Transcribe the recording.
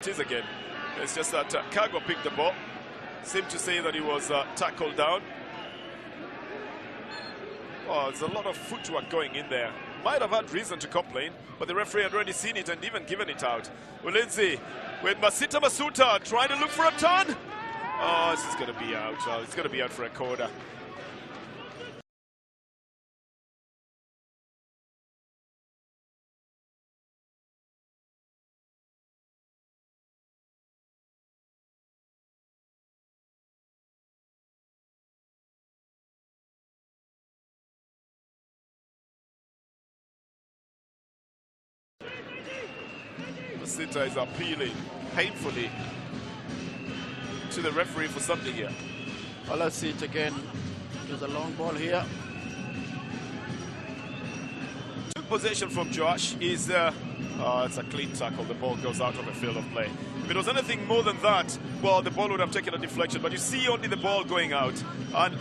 It is again. It's just that Cargo picked the ball. Seemed to say that he was tackled down. Oh, there's a lot of footwork going in there. Might have had reason to complain, but the referee had already seen it and even given it out. Ulinzi with Masita Masuta trying to look for a turn. Oh, this is going to be out. It's going to be out for a quarter. Masita is appealing painfully to the referee for something here. Well, let's see it again. There's a long ball here. Took possession from Josh. It's a clean tackle. The ball goes out of the field of play. If it was anything more than that, well, the ball would have taken a deflection. But you see only the ball going out. And